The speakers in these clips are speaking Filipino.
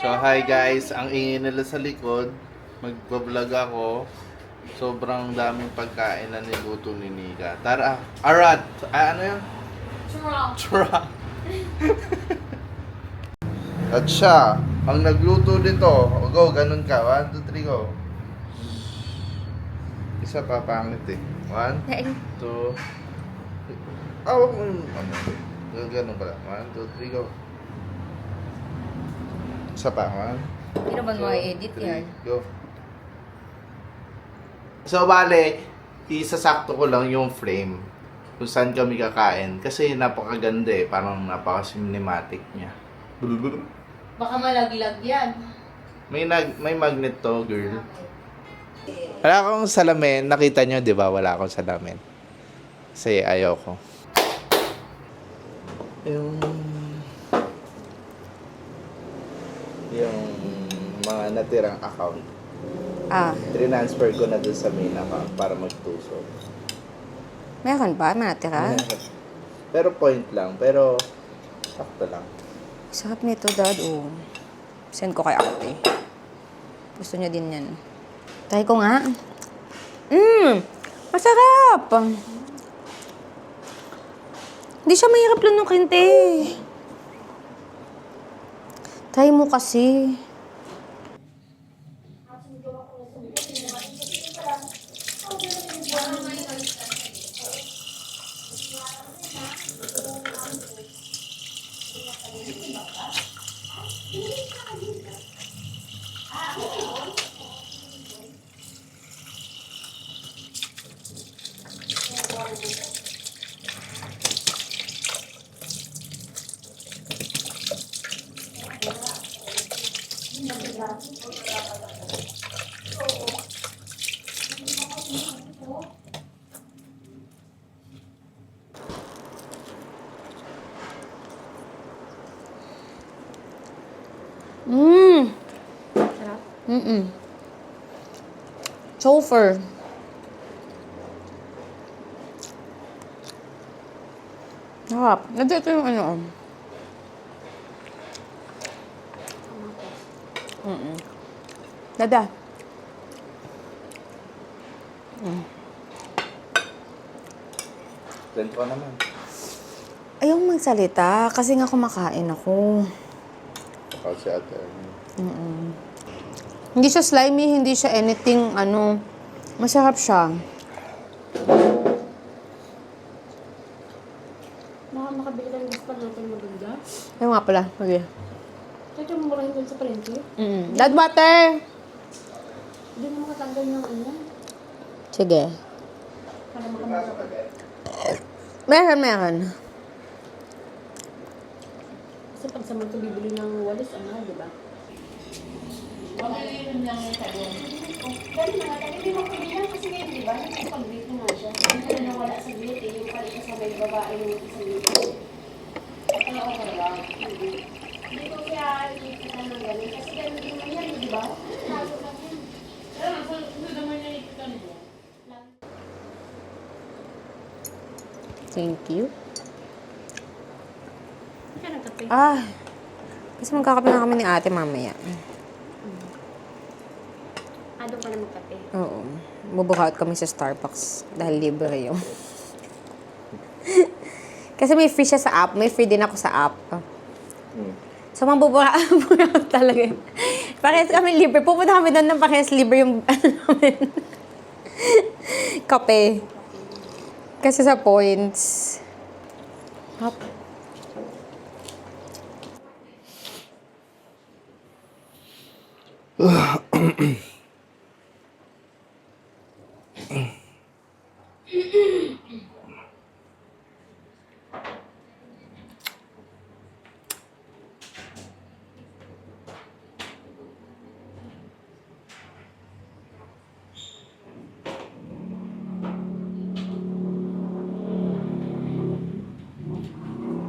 So hi guys, ang ingay nila sa likod, magbablog ako. Sobrang daming pagkain na niluto ni Nika. Tara, Arad! Ano yun? Churro. Chura! At siya, ang nagluto dito. Go, ganun ka. 1, 2, 3, go. Isa pa, pangit eh. 1, 2, wag mo yung ano. Ganun pala. 1, 2, 3, go. Isa pa, 1. Hindi naman ma-edit yan. Go. So, bale, isasakto ko lang yung frame kung saan kami kakain. Kasi napakaganda eh. Parang napaka-cinematic niya. Baka malaglag yan. May magnet to, girl. Wala akong salamin. Nakita nyo, di ba? Wala akong salamin. Kasi ayoko. Yung mga natirang account. Transfer ko na dun sa main account para magtusok. Meron ba? Matira? Pero point lang. Pero sakto lang. Sarap nito, Dad. Oh. Send ko kay ate. Gusto niya din yan. Try ko nga. Masarap! Hindi siya mahirap lunukin, te. Try mo kasi. Sarap? Chofer. Sarap. Nandito yung ano. Dada. Send ko naman. Ayaw magsalita kasi nga kumakain ako. Kasi ate. Hindi siya slimy, hindi siya anything, ano. Masarap siya. Baka makabili ka ng gusto natin maganda. Ayaw nga pala. Okay. Kaya mo murahin dun sa palengke. Dad, water! Hindi na makatanggal ng ano. Sige. Para makamasa. Meron. Kasi pag sa mga bibili ng walis, ano, di ba? Pabili rin lang yung sabon. Dali na nga, hindi mo pwede lang kasi ngayon, di ba? Nagpag-grate na nga siya. Hindi na nawala sa grate eh. Yung pala sa may babae yung sa grate. At ano ako lang. Hindi ko kaya ikitan ng ganun. Kasi ganun din naman yan, di ba? Lalo lang yan. Pero hindi naman niya ikitan mo. Thank you. Hindi ka nagkape. Kasi magkakape na kami ni ate mamaya. Doon ka na magkape. Oo. Bubuka out kami sa Starbucks dahil libre yun. Kasi may free siya sa app. May free din ako sa app. So, mabubuka out talaga. Parehas kami libre. Pupunta kami doon ng parehas libre yung ano namin. Kape. Kasi sa points. Hop.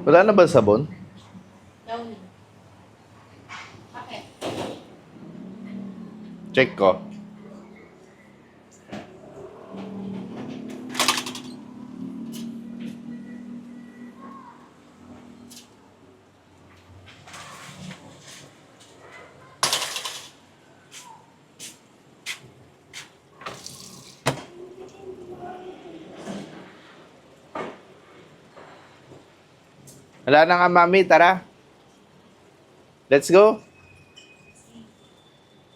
Wala na ba sabon? Check ko. Wala na nga, mami. Tara. Let's go.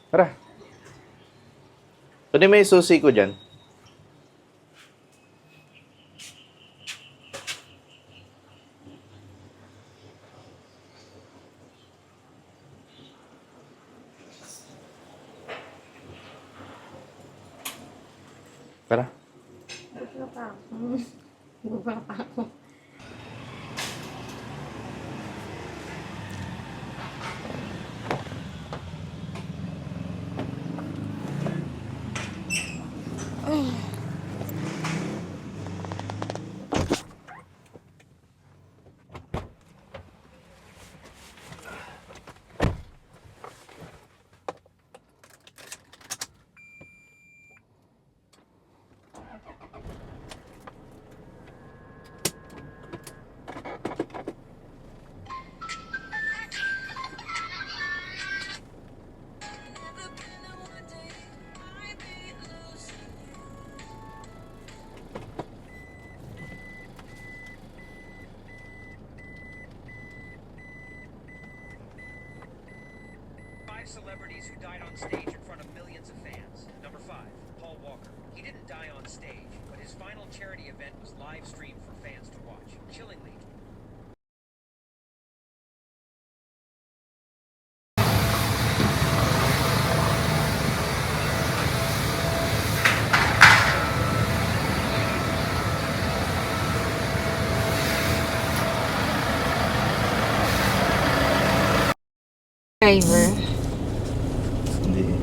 Tara. Kunin mo yung susi ko dyan. Tara. Celebrities who died on stage in front of millions of fans. Number 5, Paul Walker. He didn't die on stage, but his final charity event was live streamed for fans to watch. Chillingly. Driver. Hindi.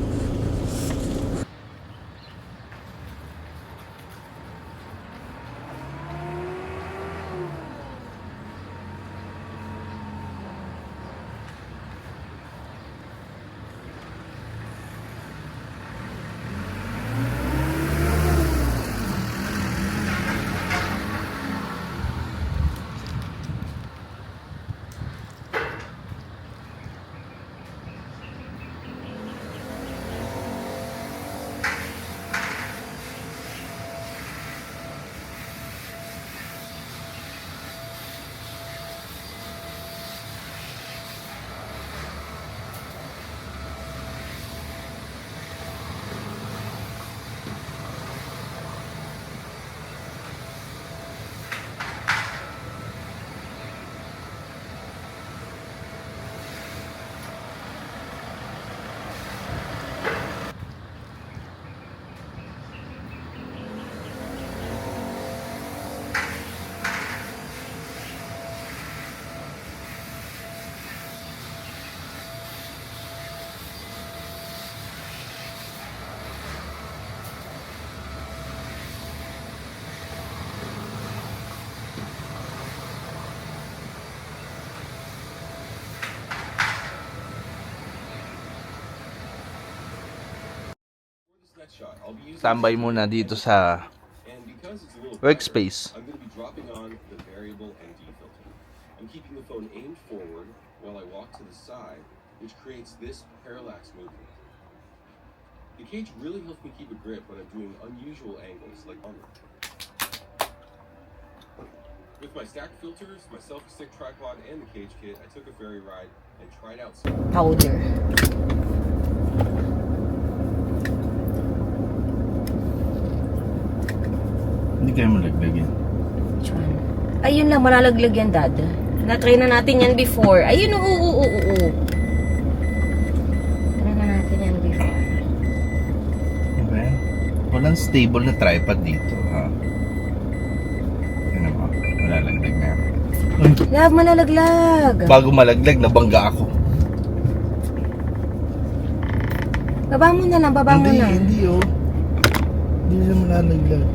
Tambay muna dito sa workspace. I'm going to be dropping on the variable ND filter. I'm keeping the phone aimed forward while I walk to the side, which creates this parallax movement. The cage really helps me keep a grip when I'm doing unusual angles like on. With my stacked filters, my selfie stick tripod, and the cage kit, I took a ferry ride and tried out some Powder. Hindi kayo malaglag yan. Which one? Ayun lang, malalaglag yan, Dad. Na-try na natin yan before. Ayun, oo. Try na natin yan before. Ano ba yan? Walang stable na tripod dito, ha? Yan naman, malalaglag na yan. Uy, Love, malalaglag. bago malaglag, nabangga ako. Baba mo na lang, baba mo na. Hindi, oh. Hindi siya malalaglag.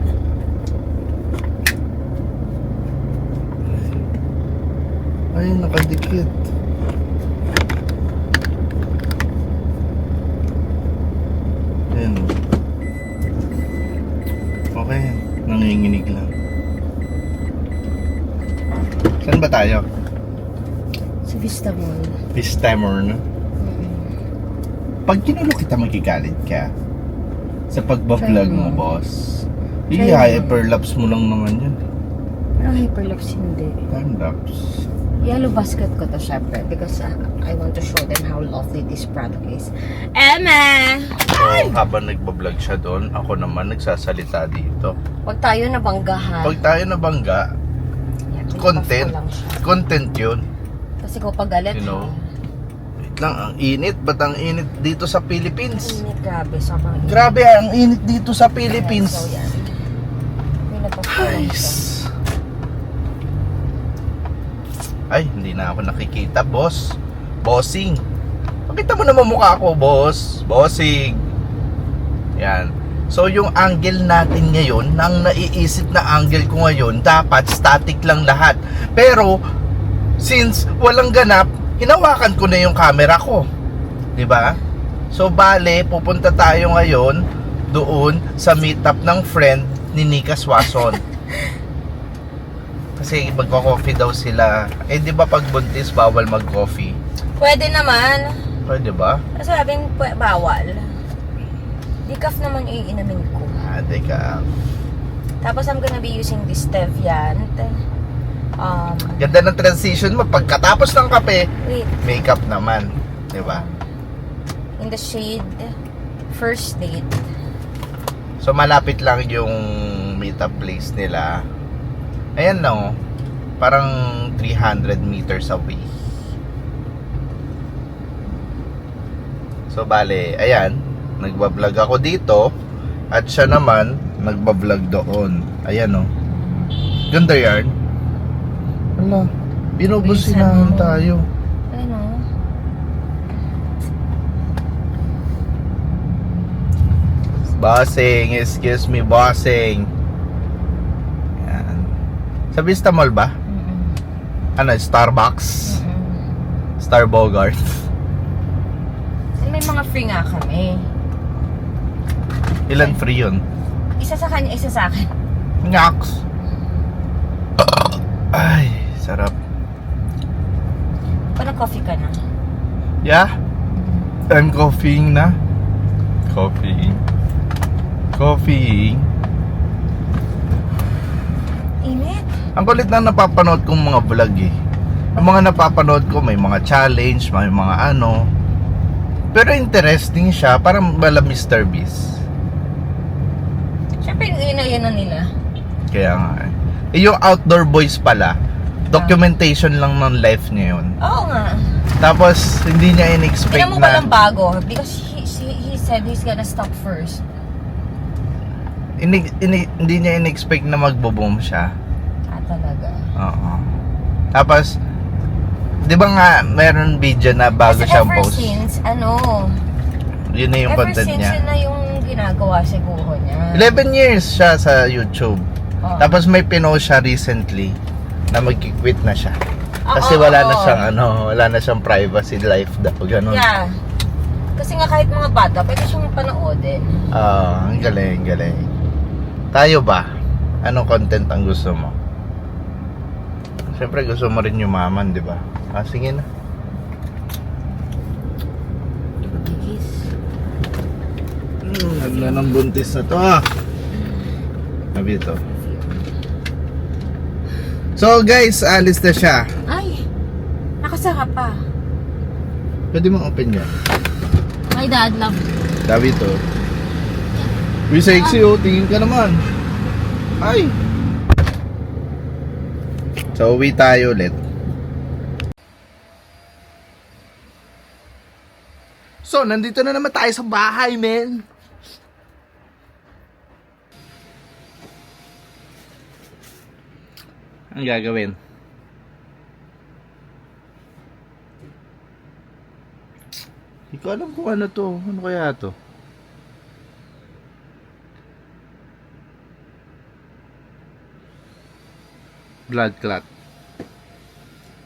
Ayun, nakadikit. Ayan, oh. Okay, nanginginig lang. Saan ba tayo? Sa Vista Mall. This time or no? Pag kinulo kita, magkikalit ka. Sa pagbablog mo, boss. Try Hindi, mo. hyperlapse mo lang naman yun. Parang hyperlapse hindi. Time lapse. Yellow basket ko to, syempre. Because I want to show them how lovely this product is. Emma! So, habang nagbablog siya doon, ako naman nagsasalita dito. Huwag tayo nabanggahan. Pag tayo nabangga, Yan, content. pinabas ko lang siya. Content yun. Kasi ko pag galit, You know? Wait lang, ang init. Ba't ang init dito sa Philippines? Init, grabe. Sobrang init. Grabe, ang init dito sa Philippines. So, yan. Pinabas ko lang siya. Ay, hindi na ako nakikita, boss. Bossing. Pakita mo naman mukha ko, boss. Bossing. Yan. So, yung angle natin ngayon, ang naiisip na angle ko ngayon, dapat static lang lahat. Pero, since walang ganap, hinawakan ko na yung camera ko. 'Di ba? So, bale, pupunta tayo ngayon doon sa meetup ng friend ni Nika Swason. Kasi magko-coffee daw sila. Eh, di ba pag buntis, bawal mag-coffee? Pwede naman. Pwede ba? Sabing bawal. Decaf naman iinamin ko. Ah, teka. Tapos I'm gonna be using this Deviant. Ganda ng transition mo. Pagkatapos ng kape, Wait. makeup naman. Di ba? In the shade First Date. So, malapit lang yung meetup place nila. Ayan no. Parang 300 meters away. So, bale, ayan. Nagbablog ako dito. At siya naman, nagbablog doon. Ayan no. Ganda yan. Wala. Binubusinahan tayo. Ayun o. Bossing, excuse me, bossing. Yan. Sa Vista Mall ba? Ano, Starbucks? Star Bogart. May mga free nga kami. Ilan free yun? Isa sa kanya, isa sa akin. Ngaks. Ay, sarap. Parang coffee ka na. Yeah? I'm coffeeing na. Coffeeing. Coffeeing. Init. Ang kulit na napapanood kong mga vlog eh. Ang mga napapanood ko, may mga challenge, may mga ano. Pero interesting siya, parang bala Mr. Beast. Siyempre, yun na nila. Kaya nga eh. Eh, yung Outdoor Boys pala, documentation lang ng life niya yun. Oo nga. Tapos, hindi niya in-expect Tingnan mo na... walang bago. Because he said he's gonna stop first. Hindi niya in-expect na magbo-boom siya. Ah, talaga. Oo. Tapos, di ba nga, meron video na bago Kasi siyang ever post? since, Yun na yung ever content since niya. yun na yung ginagawa siguro niya. 11 years siya sa YouTube. Oo. Tapos may pinost siya recently na mag-quit na siya. Kasi Oo, wala na oo. siyang wala na siyang privacy life daw, ganun. Yeah. Kasi nga kahit mga bata, pwede siyang panoodin. Ang galing, galing. Tayo ba? Anong content ang gusto mo? Siyempre gusto mo rin yumaman, di ba? Sige na. Ganda ng buntis na to Sabi ito. So guys, alis na siya. Ay! Nakasaka pa. Pwede mong open yan. My dad love. Sabi ito. Uy, sexy oh. Tingin ka naman. Ay! So, uwi tayo ulit. So, nandito na naman tayo sa bahay, men. Ang gagawin? Hindi ko alam kung ano to. Ano kaya to? Blood clot.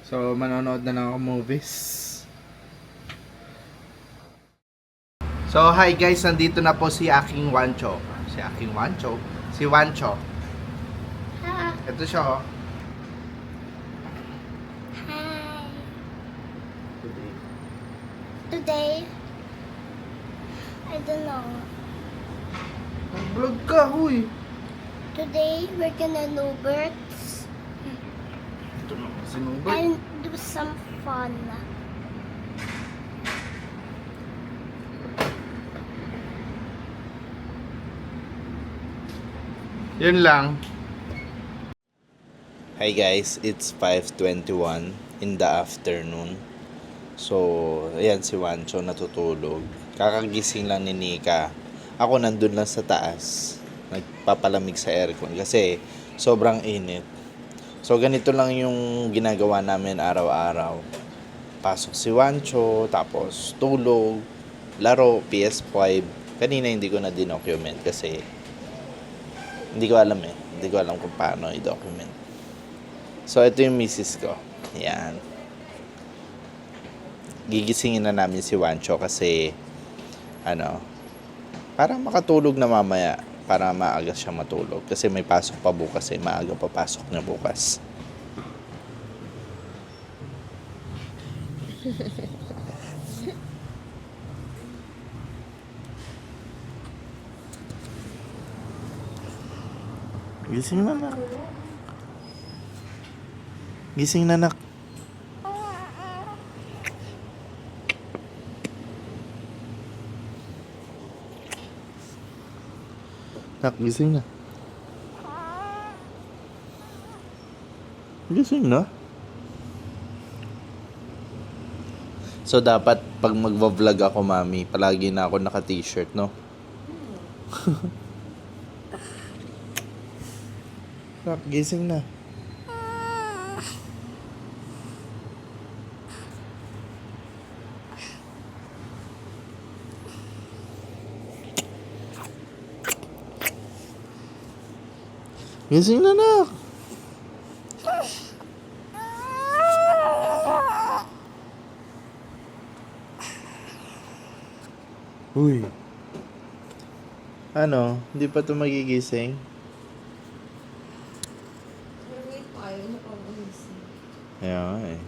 So, manonood na lang ako movies. So, hi guys. Nandito na po si aking Wancho. Si aking Wancho. Si Wancho. Ha? Ito siya, oh. Hi. Today, I don't know. Vlog ka, huy. Today, we're gonna know birds. Ito naman Sinugot. and do some fun. Yun lang. Hi guys, it's 5:21 in the afternoon. So, ayan si Wancho natutulog. Kakagising lang ni Nika. Ako nandun lang sa taas. Nagpapalamig sa aircon kasi sobrang init. So, ganito lang yung ginagawa namin araw-araw. Pasok si Wancho, tapos tulog, laro, PS5. Kanina hindi ko na dinocument kasi hindi ko alam eh. Hindi ko alam kung paano i-document. So, ito yung misis ko. Yan. Gigisingin na namin si Wancho kasi para makatulog na mamaya. Para maaga siya matulog. Kasi may pasok pa bukas eh. Maaga pa pasok na bukas. Gising na, nak. Gising na, nak. Nak, gising na. Gising na. So, dapat pag magva-vlog ako, mami, palagi na ako naka-t-shirt, no? Nak, gising na. Gising na, nak. Uy. Ano? Hindi pa ito magigising? Ayaw nga eh.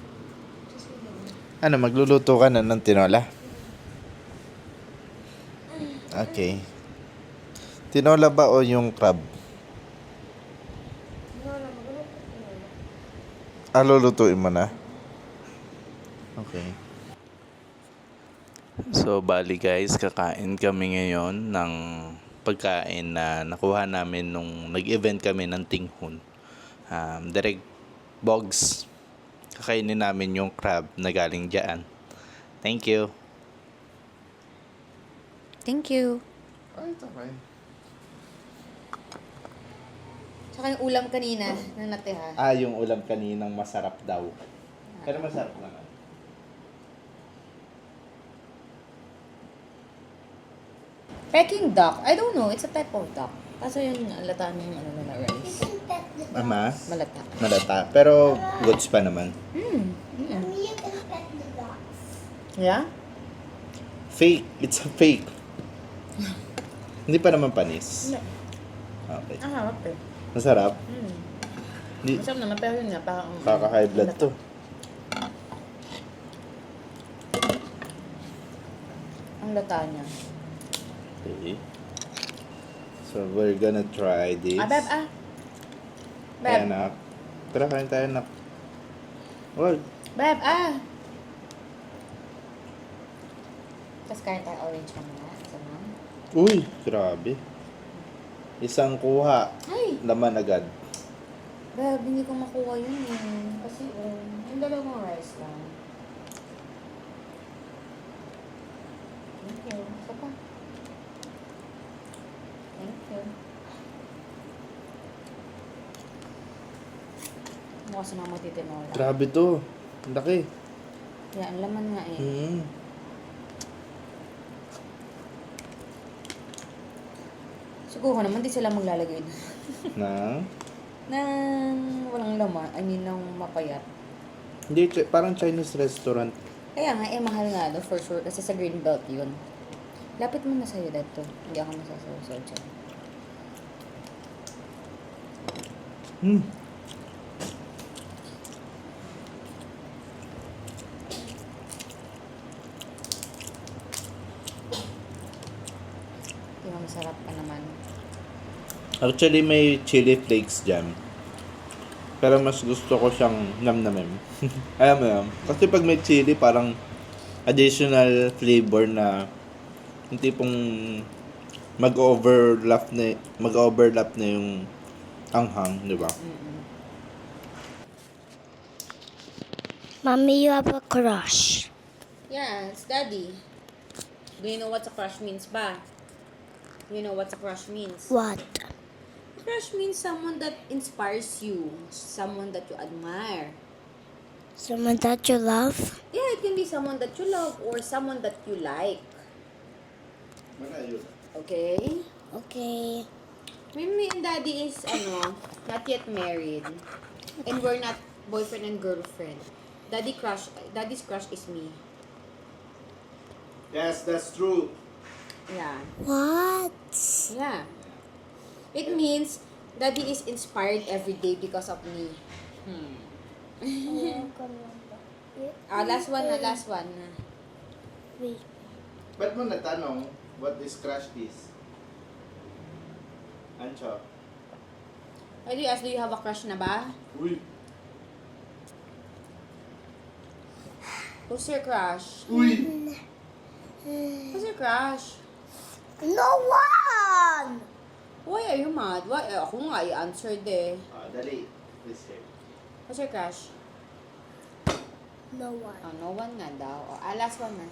Ano, magluluto ka na ng tinola? Okay. Tinola ba o yung crab? Lulutuin mo na? Okay. So, bali guys, kakain kami ngayon ng pagkain na nakuha namin nung nag-event kami ng Tinghun. Direct Bogs. Kakainin namin yung crab na galing dyan. Thank you. Thank you. Ay, okay. Tsaka yung ulam kanina na natira. Yung ulam kaninang masarap daw. Pero masarap naman. Peking duck. I don't know. It's a type of duck. Kaso yung alata niya yung na rice. Ama? Malata. Malata. Pero goods pa naman. Yeah. You can pet the dogs. Yeah? Fake. It's a fake. Hindi pa naman panis. Hindi. Okay. Ang harap eh. Masarap? Hindi. Masarap naman pero yun nga parang... Kaka-high blood to. Ang lata niya. Okay. So, we're gonna try this. Beb, Beb. Ayan, nak. Tara, kain tayo, nak. Wag. Beb, Tapos kain tayo orange mamaya. Isa na. Uy, grabe. Isang kuha. Ay! Laman agad. Beb, hindi ko makuha yun eh. Kasi, yung dalawang rice lang. Thank you. Isa pa. Thank you. Mukha sa mga matitinola. Grabe to. Ang laki. Yeah, ang laman nga eh. Siguro naman di sila maglalagay doon. Nang walang laman, I mean, nang mapayat. Hindi, parang Chinese restaurant. Kaya nga, mahal nga doon for sure. Kasi sa Greenbelt yun. Lapit mo na sa'yo dito. Hindi ako masasaw dyan. Yung masarap pa naman. Actually, may chili flakes dyan. Pero mas gusto ko siyang namnamin. Alam mo yun? Kasi pag may chili, parang additional flavor na yung tipong mag-overlap na yung anghang, di ba? Mommy, you have a crush. Yeah, it's daddy. Do you know what a crush means ba? Do you know what a crush means? What? Crush means someone that inspires you, someone that you admire. Someone that you love? Yeah, it can be someone that you love or someone that you like. Okay? Okay. Me and daddy is, not yet married. And we're not boyfriend and girlfriend. Daddy's crush is me. Yes, that's true. Yeah. What? Yeah. It means daddy is inspired every day because of me. Last one na. Wait. Ba't mo natanong what this crush is? Ancho? I do you ask, do you have a crush na ba? Uy! Who's your crush? Uy! Who's your crush? No one! Why are you mad? Why? Ako nga, i-answered eh. Dali. This here. Who's your crush? No one. Oh, no one nga daw. Last one na.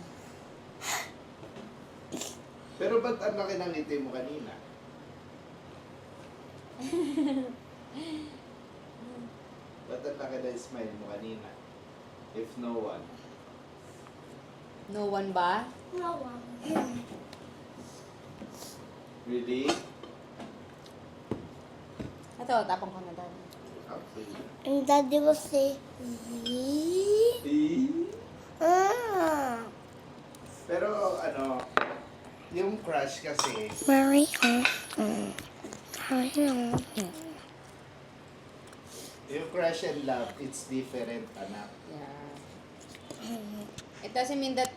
Pero ba't ang laki ng ngiti mo kanina? Ba't ang laki ng smile mo kanina? If no one. No one ba? No one. Really? Ito, tapang ko na daw. Okay. And daddy will say, ah. Pero yung crush kasi, Mary, yung crush and love, it's different, anak. Yeah. It doesn't mean that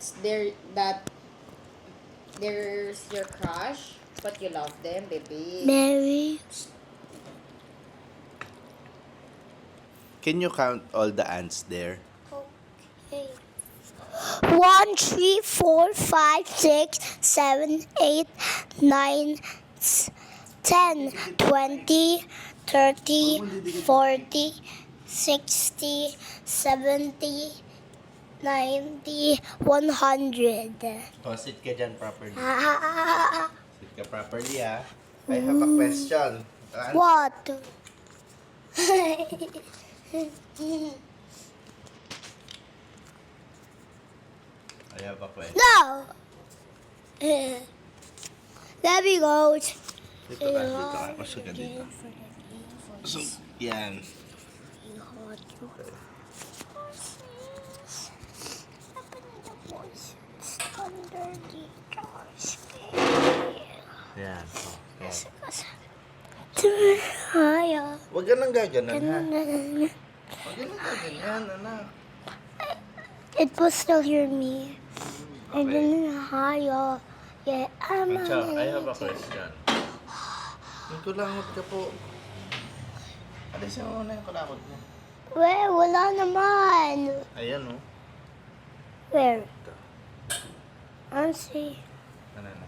there's your crush, but you love them, baby. Mary. Can you count all the ants there? Okay. 1, 3, 4, 5, 6, 7, 8, 9, 10, 20, 30, 40, 60, 70, 90, 100. Oh, sit ka dyan properly. Ah, Sit ka properly, ah. I have a question. what? I have a question. No! Let me go. Dito ka. Pasok ka dito. So, yan. Yan. Hiya. Huwag ka nang gaganan, ha? Huwag ka nang gaganan, anak. It will still hear me. And then hiya. Yeah, I'm Ancho, I have a question. Yung kulangot ka po. Alisin mo muna yung kulangot mo. Where? Wala naman. Ayan, oh. Where? See. Ano na?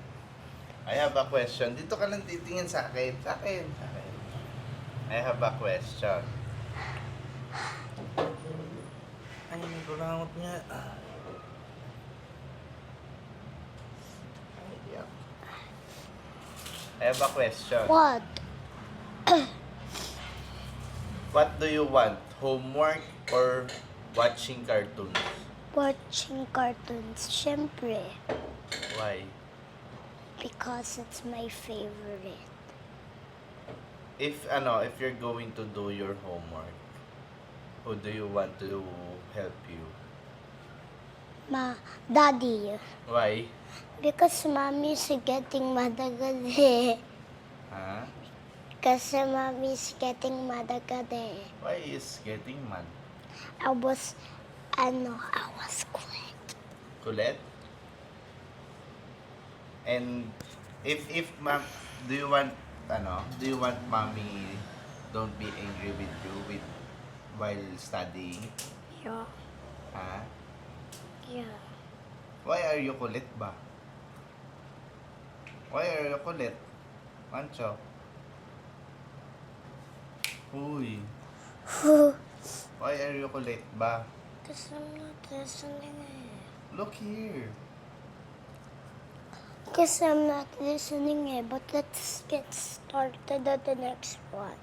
I have a question. Dito ka lang titingin sa akin. Sa akin. I have a question. Ay, may kulangot nga. Ay, yeah. I have a question. What? What do you want? Homework or watching cartoons? Watching cartoons. Syempre. Why? Because it's my favorite. If you're going to do your homework, who do you want to help you? Daddy. Why? Because mommy's getting madagal eh. Huh? Kasi mommy's getting madagal eh. Why is getting mad? I was quick. Kulit? And if ma'am, do you want mommy don't be angry with you with while studying? Yeah. Ha? Yeah. Why are you kulit ba? Why are you kulit? Pancho? Uy, why are you kulit ba? Because I'm not listening. Look here. Because I'm not listening. But let's get started at the next one.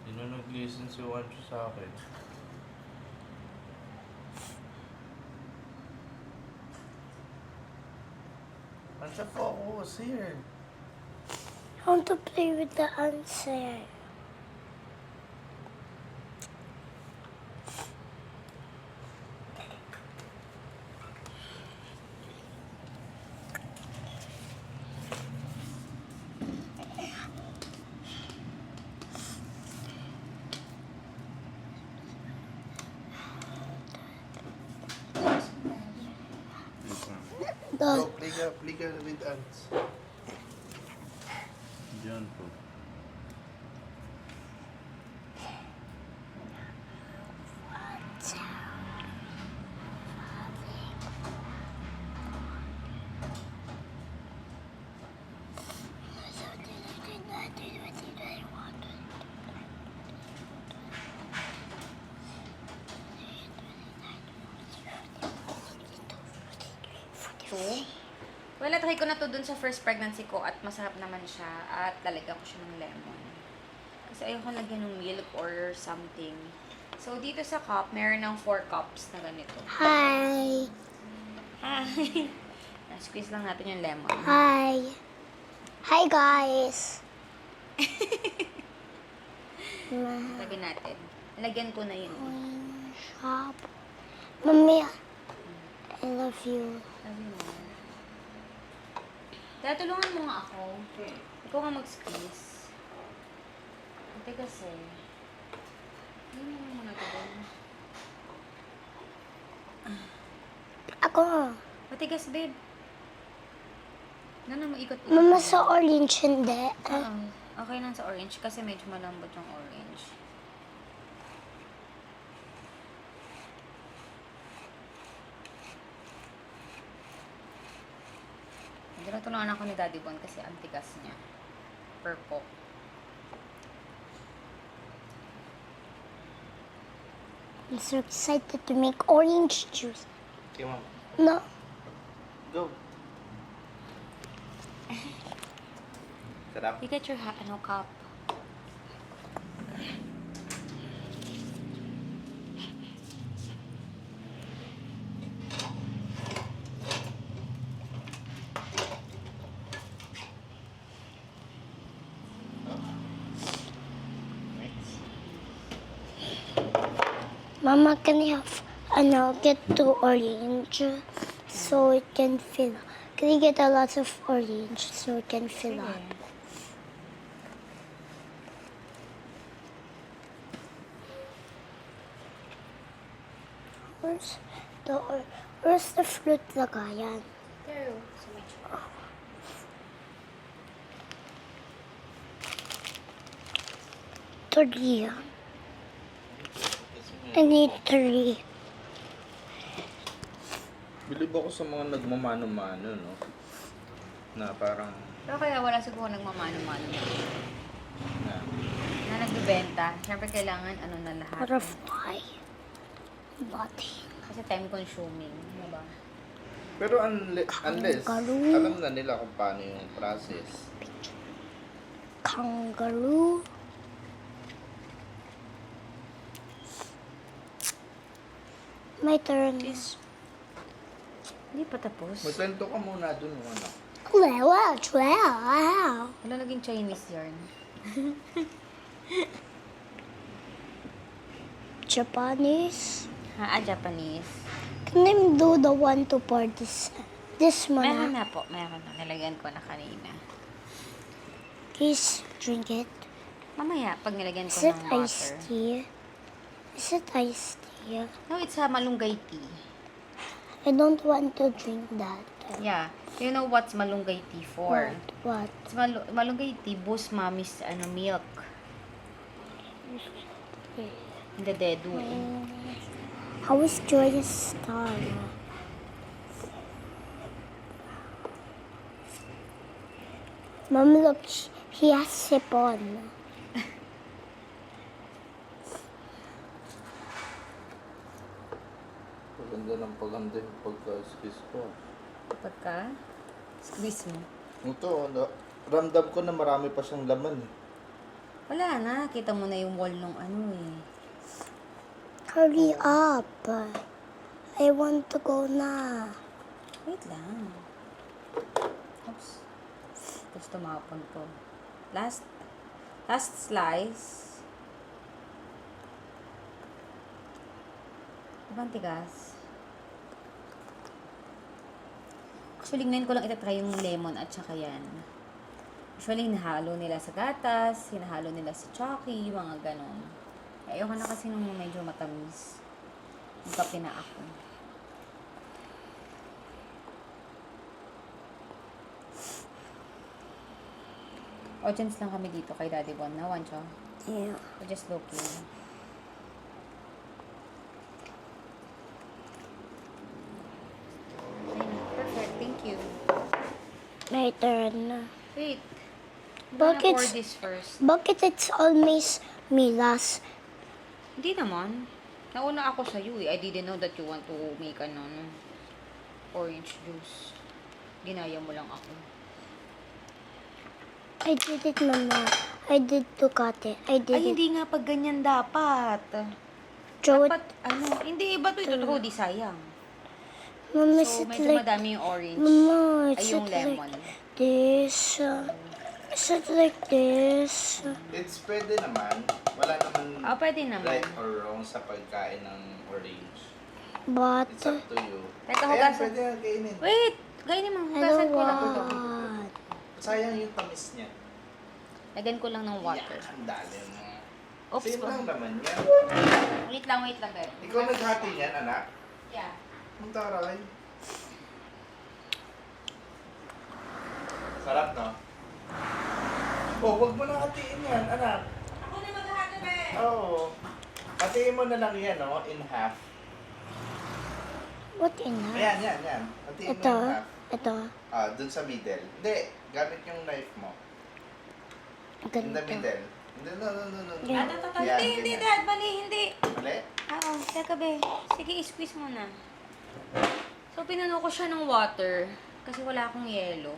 Hindi na nag-listen si Wancho sa akin. Wancho, focus here. I want to play with the answer. Go, play ka with ants. Diyan po. Well, natry ko na to dun sa first pregnancy ko at masarap naman siya at lalagyan ko siya ng lemon. Kasi ayoko lagyan ng milk or something. So, dito sa cup, meron ng 4 cups na ganito. Hi. Hi! Squeeze lang natin yung lemon. Hi. Hi, guys. Lagyan natin. Lagyan ko na yun. Shop. Mommy, I love you. Sabi mo. Dahil tulungan mo nga ako. Ikaw nga mag-squeeze. Ate kasi. Hindi mo muna gawin. Ako. Matigas, babe. Ano mo ikot-ikot? Mama, sa orange hindi. Oo. Okay lang sa orange kasi medyo malambot yung orange. Hindi na tulungan ako ni Daddy Bon kasi ang tigas niya. Purple. I'm so excited to make orange juice. Okay, mama. No. Go. Sarap. You get your cup. Mama, can you have, get 2 orange so it can fill up? Can you get a lot of orange so it can fill up? Where's the fruit lagayan? There. So much. Three. I need 3. Bilib ako sa mga nagmamano-mano, no? Na parang, Pero kaya wala siguro nagmamano-mano. na, Na nagbibenta. Siyempre kailangan ano na lahat. Butterfly. Body. Kasi time consuming. Ano ba? pero unless, Kangaroo. alam na nila kung paano yung process. Kangaroo. My turn. Hindi pa tapos. Magkwento ka muna dun, ano? Wow. Wala naging Chinese yarn. Japanese. Japanese. Can I do the one to pour this Meron one? na po. Meron na. Nilagyan ko na kanina. Please drink it. Mamaya, pag nilagyan ko Is it ng iced water. tea? Is it iced tea? No, it's malunggay tea. I don't want to drink that. Yeah. You know what's malunggay tea for? What? It's malunggay tea boosts mommy's milk. Hindi dedu. How is Joyous Star? Mom, look, he has sipon. Paganda yung pagka-squeeze ko. Pagka squeeze mo. Ito, ramdam ko na marami pa siyang laman eh. Wala na. Kita mo na yung wall nung ano eh. Hurry up. I want to go na. Wait lang. Oops. Tapos tumapon ko. Last slice. Ibang tigas. Actually, ngayon ko lang itatry yung lemon at saka yan. Usually, hinahalo nila sa gatas, hinahalo nila sa chocolate, yung mga ganon. Ayoko na kasi nung medyo matamis. Yung kape na ako. Audience lang kami dito kay Daddy Bon na, Wancho. Yeah. We're just looking. Ayun, perfect. Thank you. My turn. Wait. Bakit- Pour this first. Bakit it's always me last? Hindi naman. Nauna ako sa iyo eh. I didn't know that you want to make orange juice. Ginaya mo lang ako. I did it, Mama. I did to cut it. I did Ay, it. hindi nga pag ganyan dapat. Throw Dapat, it. hindi, iba to ito. Di sayang. Mama, So, is it medyo like... madami yung orange. Mama, Ay, is yung it lemon. like this? Is it like this? It's pwede naman. Wala naman Pwede naman. right or wrong sa pagkain ng orange. But It's up to you. Teka, Ayan, hugasan. pwede nga kainin. Wait! Gainin mo. I Hugasan don't ko lang ito. want. Sayang yung tamis niya. Lagyan ko lang ng water. Yak, ang dali mo. Oops. Same lang naman yan. Wait lang, guys. Ikaw naghati niyan, anak? Yeah. Ang taray. Sarap, no? Oh, wag mo na hatiin yan, anak. Ako na maghahati, be! Oo. Hatiin mo na lang yan, no? In half. What in Ayan, yan. Hatiin mo Ito? in half. Ito? Dun sa middle. Hindi, gamit yung knife mo. In the Ganito. middle. No. Yeah. Yan, Hindi, ganyan. Dad. Mali, hindi. Mali? Oo, teka, be. Sige, i-squeeze mo na. So, pinuno ko siya ng water. Kasi wala akong yelo.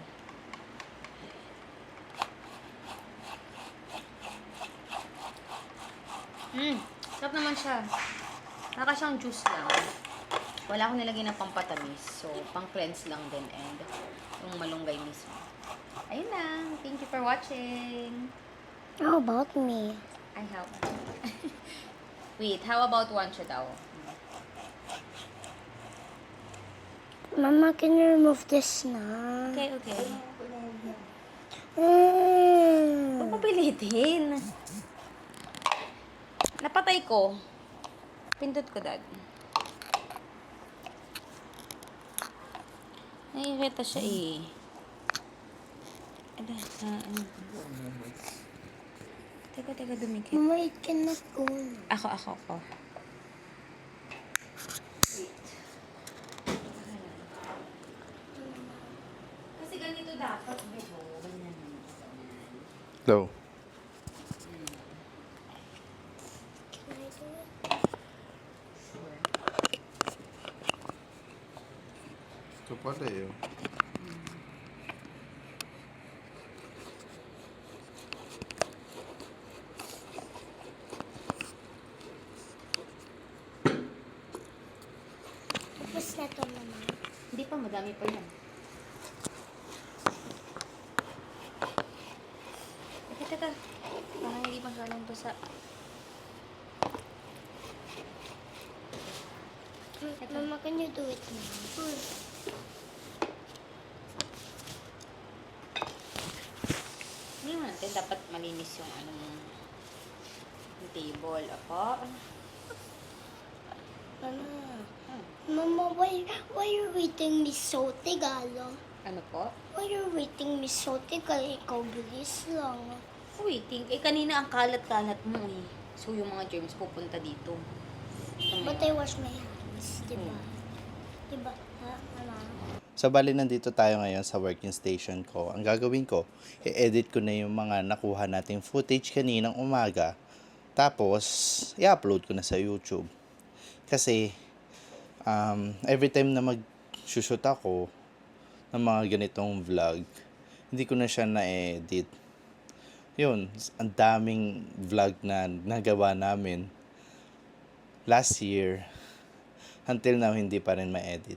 Sarap naman siya. Naka siyang juice lang. Wala akong nilagay ng pampatamis. So, pang-cleanse lang din and yung malunggay mismo. Ayun lang. Thank you for watching. How about me? I help. Wait, how about one siya daw? Mama, can you remove this na? Okay. Mm. Huwag papilitin. Napatay ko. Pindot ko, Dad. Nakikita siya eh. Teka, dumikit. Mama, it cannot go. Ako. Kasi ganito dapat, bebo. Ganyan. Go. Can I do it? Sure. Ito pala yun. Tapos na to, Mama. Hindi pa, madami pa yan. Teka. Parang hindi masyadong basa. Mama, can you do it now? Hindi natin dapat malinis yung yung table. Ako. Mama, why are you eating me so Tagalog? Ano po? Why are you waiting, Miss Sote? Kaya ikaw bilis lang. Waiting. Eh, kanina ang kalat-kalat mo eh. So, yung mga germs pupunta dito. But I wash my hands, diba? Diba? Ha, Mama? So, bali nandito tayo ngayon sa working station ko. Ang gagawin ko, i-edit ko na yung mga nakuha nating footage kaninang umaga. Tapos, i-upload ko na sa YouTube. Kasi, every time na mag-shoot ako ng mga ganitong vlog, hindi ko na siya na-edit. Yun, ang daming vlog na nagawa namin last year. Until now, hindi pa rin ma-edit.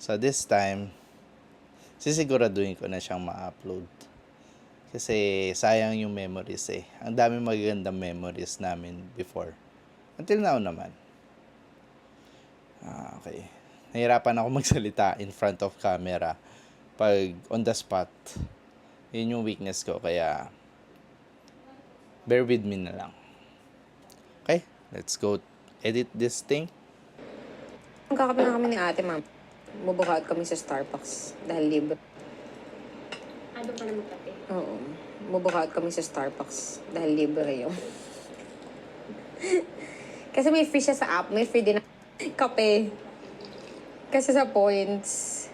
So, this time, sisiguraduhin ko na siyang ma-upload. Kasi, sayang yung memories eh. Ang daming magagandang memories namin before. Until now naman. Okay. Nahirapan ako magsalita in front of camera. Pag on the spot, yun yung weakness ko. Kaya, bear with me na lang. Okay, let's go edit this thing. Magkakape na kami ni ate, ma'am. Bubuka out kami sa Starbucks dahil libre. Ano pa naman kape? Oo. Bubuka out kami sa Starbucks dahil libre yun. Kasi may free siya sa app. May free din na kape. Kasi sa points.